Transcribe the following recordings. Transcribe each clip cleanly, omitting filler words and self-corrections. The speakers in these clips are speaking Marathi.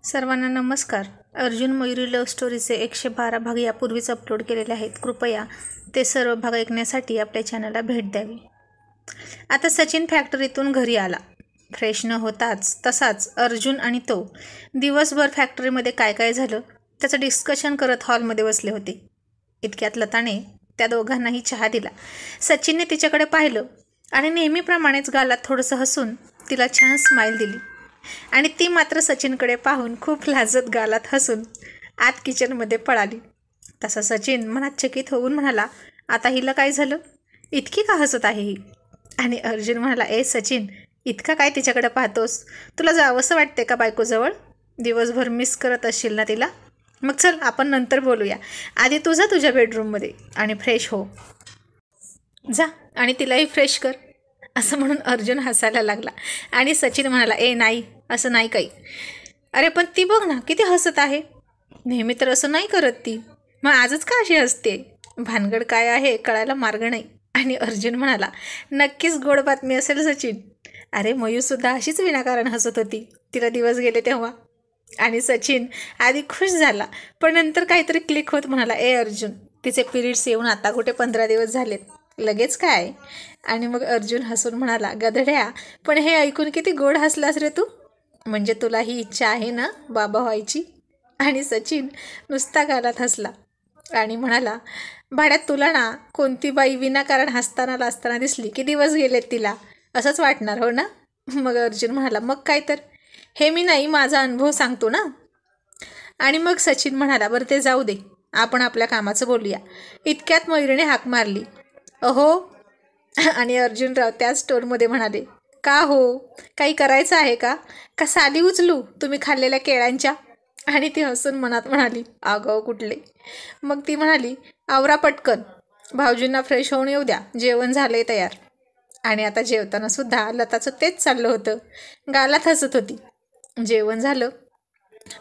सर्वांना नमस्कार. अर्जुन मयुरी लव्ह स्टोरीचे 112 भाग यापूर्वीच अपलोड केलेले आहेत. कृपया ते सर्व भाग ऐकण्यासाठी आपल्या चॅनलला भेट द्यावी. आता सचिन फॅक्टरीतून घरी आला. फ्रेश न होताच तसाच अर्जुन आणि तो दिवसभर फॅक्टरीमध्ये काय काय झालं त्याचं डिस्कशन करत हॉलमध्ये बसले होते. इतक्यात लताने त्या दोघांनाही चहा दिला. सचिनने तिच्याकडे पाहिलं आणि नेहमीप्रमाणेच गालात थोडंसं हसून तिला छान स्माईल दिली आणि ती मात्र सचिनकडे पाहून खूप लाजत गालात हसून आत किचनमध्ये पळाली. तसा सचिन मनात चकित होऊन म्हणाला, आता हिला काय झालं, इतकी का हसत आहे ही? आणि अर्जुन म्हणाला, ए सचिन, इतका काय तिच्याकडे पाहतोस? तुला जावंसं वाटते का बायकोजवळ? दिवसभर मिस करत असशील ना तिला? मग चल आपण नंतर बोलूया. आधी तू जा तुझ्या बेडरूममध्ये आणि फ्रेश हो. जा आणि तिलाही फ्रेश कर. असं म्हणून अर्जुन हसायला लागला आणि सचिन म्हणाला, ए नाही, असं नाही काही. अरे पण ती बघ ना किती हसत आहे. नेहमी तर असं नाही करत ती, मग आजच का अशी हसते? भानगड काय आहे कळायला मार्ग नाही. आणि अर्जुन म्हणाला, नक्कीच गोड बातमी असेल सचिन. अरे मयूसुद्धा अशीच विनाकारण हसत होती, तिला दिवस गेले तेव्हा. आणि सचिन आधी खुश झाला पण नंतर काहीतरी क्लिक होत म्हणाला, ए अर्जुन, तिचे पिरियड्स येऊन आता कुठे 15 दिवस झालेत, लगेच काय? आणि मग अर्जुन हसून म्हणाला, गधड्या, पण हे ऐकून किती गोड हसलास रे तू. म्हणजे तुला ही इच्छा आहे ना बाबा व्हायची? आणि सचिन नुसता गालात हसला आणि म्हणाला, भाड्यात तुला ना कोणती बाई विनाकारण हसताना लाजताना दिसली की दिवस गेलेत तिला असंच वाटणार, हो ना? मग अर्जुन म्हणाला, मग काय तर, हे मी नाही, माझा अनुभव सांगतो ना. आणि मग सचिन म्हणाला, बरं ते जाऊ दे, आपण आपल्या कामाचं बोलूया. इतक्यात मयुरीने हाक मारली, अहो. आणि अर्जुनराव त्याच टोनमध्ये म्हणाले, का हो, काही करायचं आहे का? का साली उचलू तुम्ही खाल्लेल्या केळ्यांच्या? आणि ती हसून मनात म्हणाली, अगं कुठले. मग ती म्हणाली, आवरा पटकन, भाऊजींना फ्रेश होऊन येऊ द्या, जेवण झालंय तयार. आणि आता जेवताना सुद्धा लताचं तेच चाललं होतं. गालात हसत होती. जेवण झालं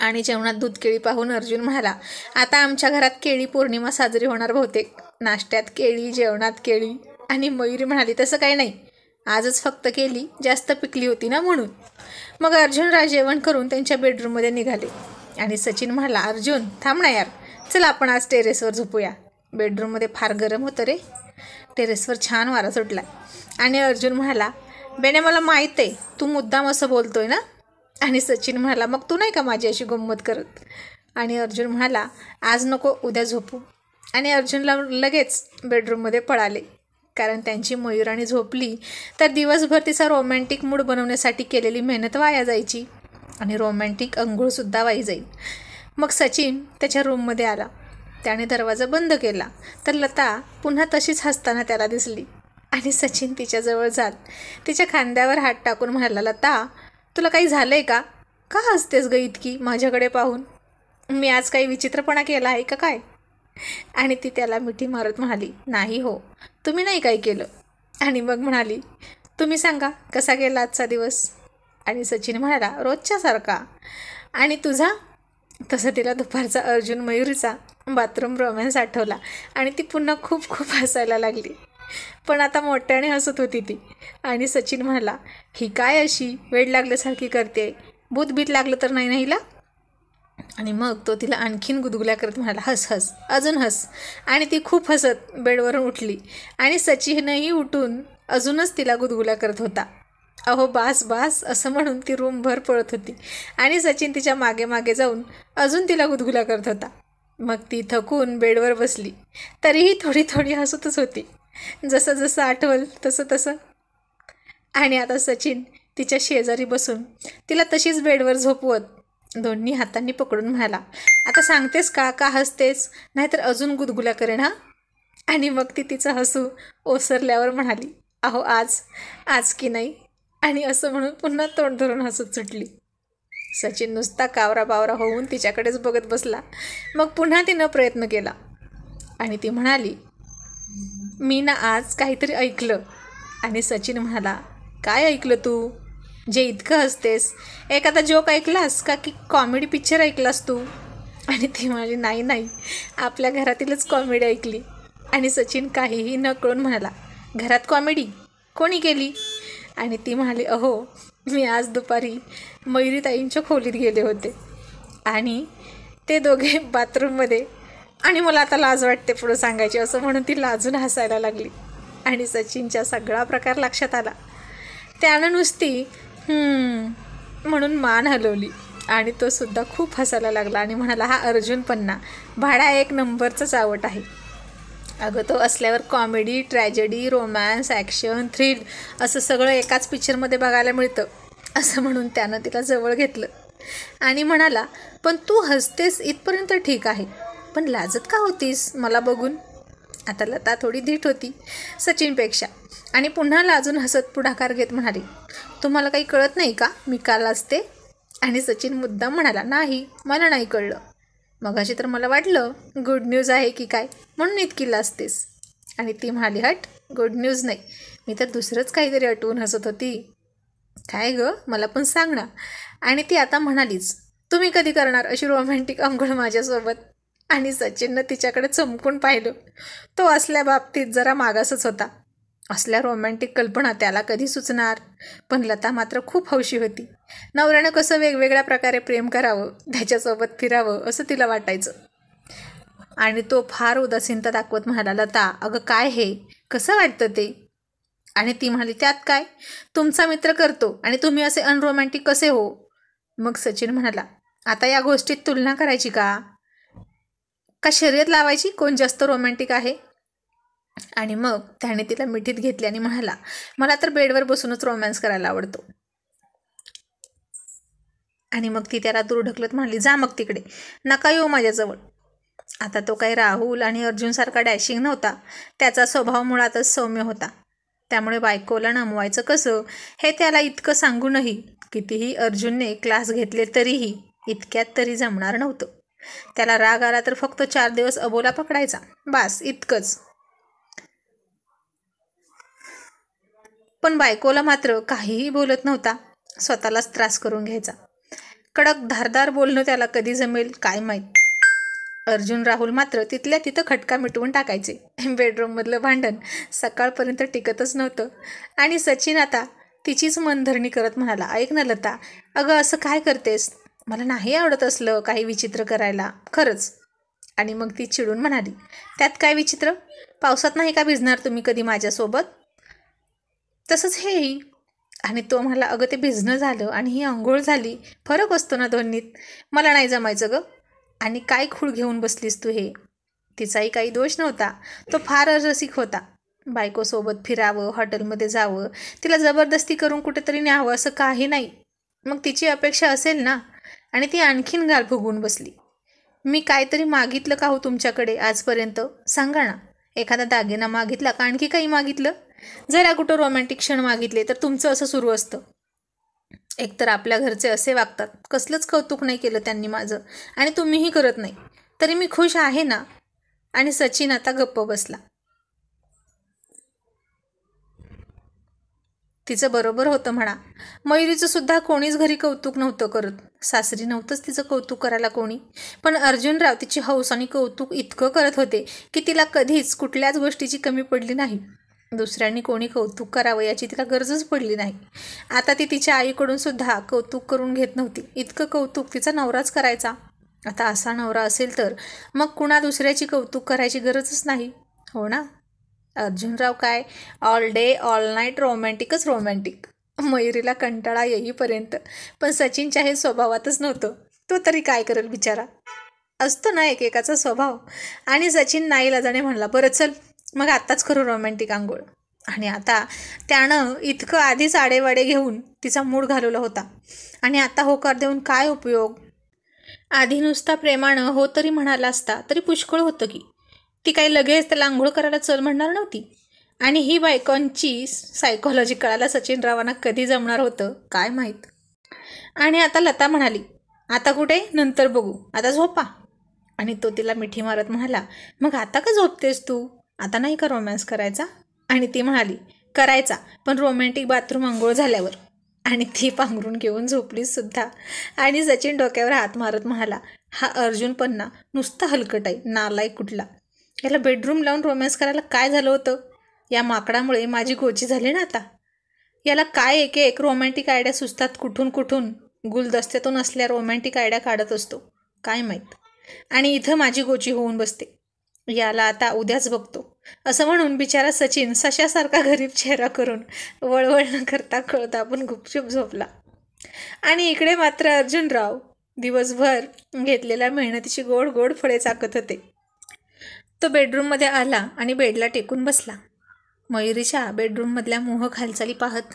आणि जेवणात दूध केळी पाहून अर्जुन म्हणाला, आता आमच्या घरात केळी पौर्णिमा साजरी होणार बहुतेक. नाश्त्यात केळी, जेवणात केळी. आणि मयुरी म्हणाली, तसं काही नाही, आजच फक्त केली जास्त पिकली होती ना म्हणून. मग अर्जुनराव जेवण करून त्यांच्या बेडरूममध्ये निघाले आणि सचिन म्हणाला, अर्जुन थांब ना यार, चल आपण आज टेरेसवर झोपूया. बेडरूममध्ये फार गरम होतं रे. टेरेसवर छान वारा सुटला आणि अर्जुन म्हणाला, बेने मला माहीत आहे तू मुद्दाम असं बोलतोय ना. आणि सचिन म्हणाला, मग तू नाही का माझी अशी गंमत करत? आणि अर्जुन म्हणाला, आज नको, उद्या झोपू. आणि अर्जुनला लगेच बेडरूममध्ये पळाले, कारण त्यांची मयुराणी झोपली तर दिवसभर तिचा रोमॅन्टिक मूड बनवण्यासाठी केलेली मेहनत वाया जायची आणि रोमॅन्टिक अंघोळसुद्धा वाई जाईल. मग सचिन त्याच्या रूममध्ये आला. त्याने दरवाजा बंद केला तर लता पुन्हा तशीच हसताना त्याला दिसली. आणि सचिन तिच्याजवळ जात तिच्या खांद्यावर हात टाकून म्हणाला, लता, तुला काही झालंय का? का हसतेस ग इतकी माझ्याकडे पाहून? मी आज काही विचित्रपणा केला आहे का काय? आणि ती त्याला मिठी मारत म्हणाली, नाही हो, तुम्ही नाही काय केलं. आणि मग म्हणाली, तुम्ही सांगा कसा गेला आजचा दिवस? आणि सचिन म्हणाला, रोजच्यासारखा. आणि तुझा? तसं तिला दुपारचा अर्जुन मयुरीचा बाथरूम रोमॅन्स आठवला आणि ती पुन्हा खूप खूप हसायला लागली. पण आता मोठ्याने हसत होती ती. आणि सचिन म्हणाला, ही काय अशी वेड लागल्यासारखी करते, भूत बीत लागलं तर नाही ना हिला? आणि मग तो तिला आणखीन गुदगुल्या करत म्हणाला, हस हस, अजून हस. आणि ती खूप हसत बेडवरून उठली आणि सचिनही उठून अजूनच तिला गुदगुल्या करत होता. अहो बास बास असं म्हणून ती रूमभर पळत होती आणि सचिन तिच्या मागे मागे जाऊन अजून तिला गुदगुल्या करत होता. मग ती थकून बेडवर बसली, तरीही थोडी थोडी हसतच होती, जसं जसं आठवल तसं तसं. आणि आता सचिन तिच्या शेजारी बसून तिला तशीच बेडवर झोपवत दोन्ही हातांनी पकडून म्हणाला, आता सांगतेस का, का हसतेस, नाहीतर अजून गुदगुल्या करेन हा. आणि मग ती तिचं हसू ओसरल्यावर म्हणाली, अहो आज की नाही. आणि असं म्हणून पुन्हा तोंड धरून हसत सुटली. सचिन नुसता कावरा बावरा होऊन तिच्याकडेच बघत बसला. मग पुन्हा तिनं प्रयत्न केला आणि ती म्हणाली, मी ना आज काहीतरी ऐकलं. आणि सचिन म्हणाला, काय ऐकलं तू, जे इतकं हसतेस? एखादा जोक ऐकलास का की कॉमेडी पिक्चर ऐकलास तू? आणि ती म्हणाली, नाही, आपल्या घरातीलच कॉमेडी ऐकली. आणि सचिन काहीही न कळून म्हणाला, घरात कॉमेडी कोणी केली? आणि ती म्हणाली, अहो मी आज दुपारी मयुरीताईंच्या खोलीत गेले होते आणि ते दोघे बाथरूममध्ये, आणि मला आता लाज वाटते पुढं सांगायची असं म्हणून ती लाजून हसायला लागली. आणि सचिनचा सगळा प्रकार लक्षात आला. त्यानं नुसती म्हणून मान हलवली आणि तो सुद्धा खूप हसायला लागला आणि म्हणाला, हा अर्जुन पन्ना भाडा 1 नंबरचा चावट आहे. अगं तो असल्यावर comedy, tragedy, romance, action, thrill असं सगळं एकाच पिक्चरमध्ये बघायला मिळतं असं म्हणून त्यानं तिला जवळ घेतलं आणि म्हणाला, पण तू हसतेस इथपर्यंत ठीक आहे, पण लाजत का होतीस मला बघून? आता लता थोडी धीट होती सचिनपेक्षा आणि पुन्हा लाजून हसत पुढाकार घेत म्हणाली, तुम्हाला काही कळत नाही का मी का लाजते? आणि सचिन मुद्दाम म्हणाला, नाही मला नाही कळलं. मगाशी तर मला वाटलं गुड न्यूज आहे की काय म्हणून इतकी लाजतेस. आणि ती म्हणाली, हट गुड न्यूज नाही, मी तर दुसरंच काहीतरी आठवून हसत होती. काय गं मला पण सांग ना. आणि ती आता म्हणालीच, तुम्ही कधी करणार अशी रोमॅन्टिक अंघोळ माझ्यासोबत? आणि सचिननं तिच्याकडे चमकून पाहिलं. तो असल्या बाबतीत जरा मागासच होता. असल्या रोमॅन्टिक कल्पना त्याला कधी सुचणार? पण लता मात्र खूप हौशी होती. नवऱ्यानं कसं वेगवेगळ्या प्रकारे प्रेम करावं, त्याच्यासोबत फिरावं असं तिला वाटायचं. आणि तो फार उदासीनता दाखवत म्हणाला, लता अगं काय हे कसं वाटतं ते? आणि ती म्हणाली, त्यात काय, तुमचा मित्र करतो आणि तुम्ही असे अनरोमॅन्टिक कसे हो? मग सचिन म्हणाला, आता या गोष्टीत तुलना करायची का शर्यत लावायची कोण जास्त रोमॅन्टिक आहे? आणि मग त्याने तिला मिठीत घेतली आणि म्हणाला, मला तर बेडवर बसूनच रोमॅन्स करायला आवडतो. आणि मग ती त्याला दूर ढकलत म्हणाली, जा मग तिकडे, नका येऊ माझ्याजवळ. आता तो काही राहुल आणि अर्जुनसारखा डॅशिंग नव्हता. त्याचा स्वभाव मुळातच सौम्य होता. त्यामुळे बायकोला नमवायचं कसं हे त्याला इतकं सांगूनही कितीही अर्जुनने क्लास घेतले तरीही इतक्यात तरी जमणार नव्हतं. त्याला राग आला तर फक्त 4 दिवस अबोला पकडायचा, बास इतकंच. पण बायकोला मात्र काहीही बोलत नव्हता, स्वतःलाच त्रास करून घ्यायचा. कडक धारदार बोलणं त्याला कधी जमेल काय माहीत. अर्जुन राहुल मात्र तिथल्या तिथं खटका मिटवून टाकायचे. बेडरूममधलं भांडण सकाळपर्यंत टिकतच नव्हतं. आणि सचिन आता तिचीच मनधरणी करत म्हणाला, ऐक ना लता, अगं असं काय करतेस? मला नाही आवडत असलं काही विचित्र करायला खरंच. आणि मग ती चिडून म्हणाली, त्यात काय विचित्र? पावसात नाही का भिजणार तुम्ही कधी माझ्यासोबत? तसंच हेही. आणि तो म्हणाला, अगं ते भिजणं झालं आणि ही अंघोळ झाली, फरक असतो ना दोन्हीत. मला नाही जमायचं गं. आणि काय खूळ घेऊन बसलीस तू हे? तिचाही काही दोष नव्हता, तो फार रसिक होता. बायकोसोबत फिरावं, हॉटेलमध्ये जावं, तिला जबरदस्ती करून कुठेतरी न्यावं असं काही नाही. मग तिची अपेक्षा असेल ना. आणि ती आणखीन गाल फुगवून बसली. मी काहीतरी मागितलं का हो तुमच्याकडे आजपर्यंत? सांगा ना. एखादा दागिना मागितला का आणखी काही मागितलं? जरा कुठं रोमॅन्टिक क्षण मागितले तर तुमचं असं सुरू असतं. एकतर आपल्या घरचे असे वागतात, कसलंच कौतुक नाही केलं त्यांनी माझं, आणि तुम्हीही करत नाही, तरी मी खुश आहे ना. आणि सचिन आता गप्प बसला. तिचं बरोबर होतं म्हणा. मयुरीचं सुद्धा कोणीच घरी कौतुक नव्हतं करत. सासरी नव्हतंच तिचं कौतुक करायला कोणी. पण अर्जुनराव तिची हौस आणि कौतुक इतकं करत होते की तिला कधीच कुठल्याच गोष्टीची कमी पडली नाही. दुसऱ्यांनी कोणी कौतुक करावं याची तिला गरजच पडली नाही. आता ती तिच्या आईकडून सुद्धा कौतुक करून घेत नव्हती. इतकं कौतुक तिचा नवराच करायचा. आता असा नवरा असेल तर मग कुणा दुसऱ्याची कौतुक करायची गरजच नाही, हो ना. अर्जुनराव काय ऑल डे ऑल नाईट रोमॅन्टिकच रोमॅन्टिक, मयुरीला कंटाळा येईपर्यंत. पण सचिनच्या हे स्वभावातच नव्हतं. तो तरी काय करेल बिचारा, असतो ना एकेकाचा स्वभाव. आणि सचिन नाईलाजाने म्हणला, बरं चल मग आत्ताच करू रोमॅन्टिक आंघोळ. आणि आता त्यानं इतकं आधीच आडेवाडे घेऊन तिचा मूड घालवला होता. आणि आता होकार देऊन काय उपयोग? आधी नुसता प्रेमानं हो तरी म्हणाला असता तरी पुष्कळ होतं की. ती काही लगेच त्याला आंघोळ करायला चल म्हणणार नव्हती. आणि ही बायकोंची सायकोलॉजी कळायला सचिनरावांना कधी जमणार होतं काय माहीत. आणि आता लता म्हणाली, आता कुठे, नंतर बघू, आता झोपा. आणि तो तिला मिठी मारत म्हणाला, मग आता का झोपतेस तू? आता नाही का रोमॅन्स करायचा? आणि ती म्हणाली, करायचा, पण रोमॅन्टिक बाथरूम आंघोळ झाल्यावर. आणि ती पांघरून घेऊन झोपलीच सुद्धा. आणि सचिन डोक्यावर हात मारत म्हणाला, हा अर्जुन पन्ना नुसता हलकट आहे, नालायक कुठला. याला बेडरूम लावून रोमॅन्स करायला काय झालं होतं? या माकडामुळे माझी गोची झाली ना आता. याला काय एक रोमॅन्टिक आयडिया सुचतात कुठून कुठून. गुलदस्त्यातून असल्या रोमॅन्टिक आयडिया काढत असतो. काय माहीत. आणि इथं माझी गोची होऊन बसते. याला आता उद्याच बघतो असं म्हणून बिचारा सचिन सशासारखा गरीब चेहरा करून वळवळ न करता कळत आपण गुपचूप झोपला. आणि इकडे मात्र अर्जुनराव दिवसभर घेतलेल्या मेहनतीची गोड गोड फळे चाकत होते. तो बेडरूममध्ये आला आणि बेडला टेकून बसला. मयुरीच्या बेडरूममधल्या मोहक हालचाली पाहत.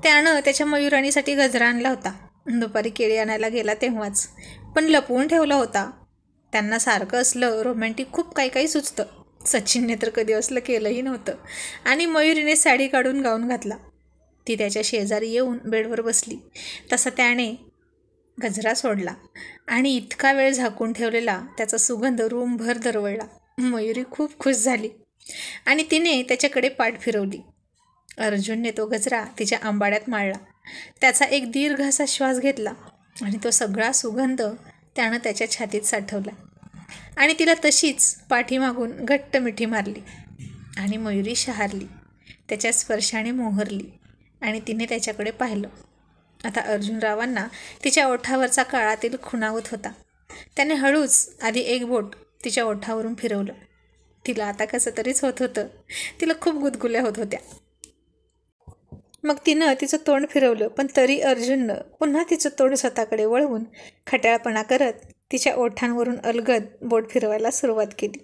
त्यानं त्याच्या मयुराणीसाठी गजरा आणला होता. दुपारी केळी आणायला गेला तेव्हाच, पण लपवून ठेवला होता. त्यांना सारखं असलं रोमॅन्टिक खूप काही सुचतं. सचिनने तर कधी असलं केलंही नव्हतं. आणि मयुरीने साडी काढून गाऊन घातला. ती त्याच्या शेजारी येऊन बेडवर बसली. तसा त्याने गजरा सोडला आणि इतका वेळ झाकून ठेवलेला त्याचा सुगंध रूमभर दरवळला. मयुरी खूप खुश झाली आणि तिने त्याच्याकडे पाठ फिरवली. अर्जुनने तो गजरा तिच्या आंबाड्यात माळला. त्याचा एक दीर्घ असा श्वास घेतला आणि तो सगळा सुगंध त्यानं त्याच्या छातीत साठवला आणि तिला तशीच पाठीमागून घट्ट मिठी मारली. आणि मयुरी शहारली, त्याच्या स्पर्शाने मोहरली आणि तिने त्याच्याकडे पाहिलं. आता अर्जुनरावांना तिच्या ओठावरचा काळा तेल खुणावत होता. त्याने हळूच आधी एक बोट तिच्या ओठावरून फिरवलं. तिला आता कसं तरीच होत होतं. तिला खूप गुदगुल्या होत होत्या. मग तिनं तिचं तोंड फिरवलं, पण तरी अर्जुननं पुन्हा तिचं तोंड स्वतःकडे वळवून खट्याळपणा करत तिच्या ओठांवरून अलगद बोट फिरवायला सुरुवात केली.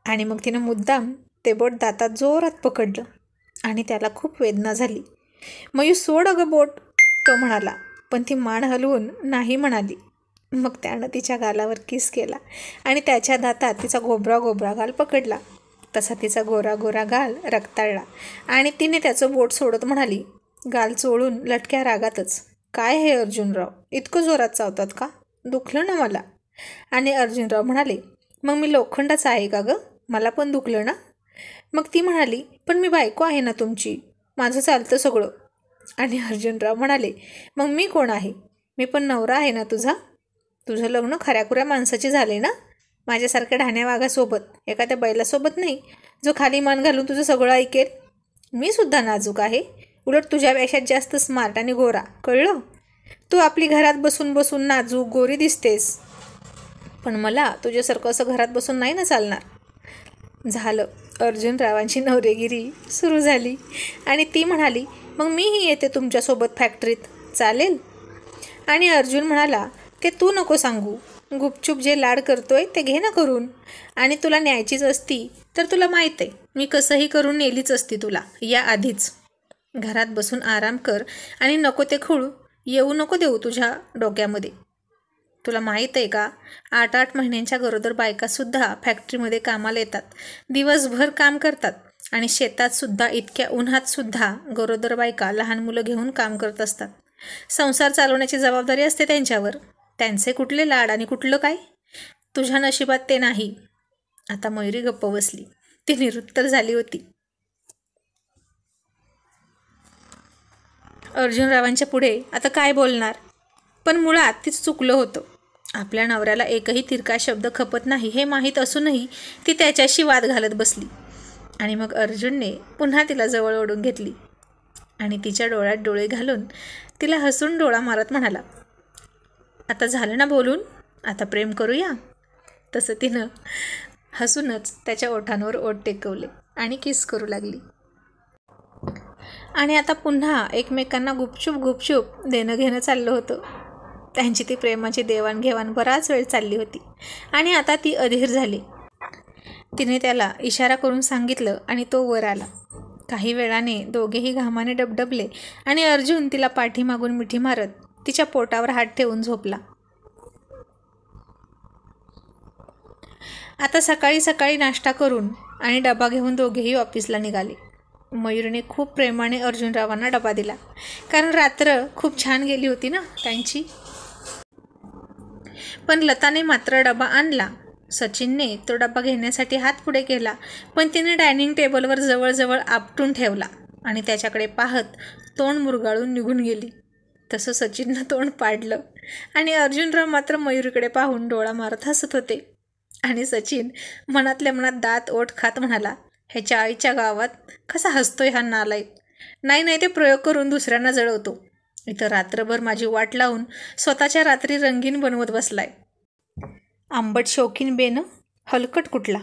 आणि मग तिनं मुद्दाम ते बोट दातात जोरात पकडलं आणि त्याला खूप वेदना झाली. मयू सोड अगं बोट, तो म्हणाला, पण ती मान हलवून नाही म्हणाली. मग त्यानं तिच्या गालावर किस केला आणि त्याच्या दातात तिचा गोबरा गाल पकडला. तसा तिचा गोरा गाल रक्ताळला आणि तिने त्याचं बोट सोडत म्हणाली, गाल चोळून लटक्या रागातच, काय हे अर्जुनराव, इतकं जोरात चावतात का? दुखलं ना मला. आणि अर्जुनराव म्हणाले, मग मी लोखंडाचा आहे का गं? मला पण दुखलं ना. मग ती म्हणाली, पण मी बायको आहे ना तुमची, माझं चालतं सगळं. आणि अर्जुनराव म्हणाले, मग मी कोण आहे? मी पण नवरा आहे ना तुझा. तुझं लग्न खऱ्याखुऱ्या माणसाची झाले ना, माझ्यासारख्या ढाण्या वाघासोबत, एखाद्या बैलासोबत नाही, जो खाली मान घालून तुझं सगळं ऐकेल. मी सुद्धा नाजूक आहे, उलट तुझ्यापेक्षा जास्त स्मार्ट आणि गोरा, कळलं? तू आपली घरात बसून बसून नाजूक गोरी दिसतेस, पण मला तुझ्यासारखं असं घरात बसून नाही ना चालणार. झालं, अर्जुनरावांची नवरेगिरी सुरू झाली. आणि ती म्हणाली, मग मीही येते तुमच्यासोबत फॅक्टरीत, चालेल? आणि अर्जुन म्हणाला, ते तू नको सांगू, गुपचूप जे लाड करतोय ते घे ना करून. आणि तुला न्यायचीच असती तर तुला माहीत आहे मी कसंही करून नेलीच असती तुला या आधीच. घरात बसून आराम कर आणि नको ते खूळ येऊ नको देऊ तुझ्या डोक्यामध्ये. तुला माहीत आहे का, 8-8 महिन्यांच्या गरोदर बायकासुद्धा फॅक्टरीमध्ये कामाला येतात, दिवसभर काम करतात. आणि शेतातसुद्धा इतक्या उन्हातसुद्धा गरोदर बायका लहान मुलं घेऊन काम करत असतात. संसार चालवण्याची जबाबदारी असते त्यांच्यावर. त्यांचे कुठले लाड आणि कुठलं काय? तुझ्या नशिबात ते नाही. आता मयुरी गप्प बसली. ती निरुत्तर झाली होती. अर्जुनरावांच्या पुढे आता काय बोलणार? पण मुळात तीच चुकलं होतं. आपल्या नवऱ्याला एकही तिरका शब्द खपत नाही हे माहीत असूनही ती त्याच्याशी वाद घालत बसली. आणि मग अर्जुनने पुन्हा तिला जवळ ओढून घेतली आणि तिच्या डोळ्यात डोळे घालून तिला हसून डोळा मारत म्हणाला, आता झालं ना बोलून, आता प्रेम करूया. तसं तिनं हसूनच त्याच्या ओठांवर ओठ टेकवले आणि किस करू लागली. आणि आता पुन्हा एकमेकांना गुपचूप देणं घेणं चाललं होतं. त्यांची ती प्रेमाची देवाणघेवाण बराच वेळ चालली होती आणि आता ती अधीर झाली. तिने त्याला इशारा करून सांगितलं आणि तो वर आला. काही वेळाने दोघेही घामाने डबडबले आणि अर्जुन तिला पाठीमागून मिठी मारत तिच्या पोटावर हात ठेवून झोपला. आता सकाळी नाश्ता करून आणि डबा घेऊन दोघेही ऑफिसला निघाले. मयूरने खूप प्रेमाने अर्जुनरावांना डबा दिला, कारण रात्र खूप छान गेली होती ना त्यांची. पण लताने मात्र डबा आणला. सचिनने तो डबा घेण्यासाठी हात पुढे केला, पण तिने डायनिंग टेबलवर जवळ आपटून ठेवला आणि त्याच्याकडे पाहत तोंड मुरगाळून निघून गेली. तसं सचिननं तोंड पाडलं आणि अर्जुनराव मात्र मयूरकडे पाहून डोळा मारत हसत होते. आणि सचिन मनातल्या मनात दात ओठ खात म्हणाला, ह्याच्या आईच्या गावात कसा हसतोय हा नालायक. नाही ते प्रयोग करून दुसऱ्यांना जळवतो. इथं रात्रभर माझी वाट लावून स्वतःच्या रात्री रंगीन बनवत बसलाय. आंबट शौकीन बेन हलकट कुठला.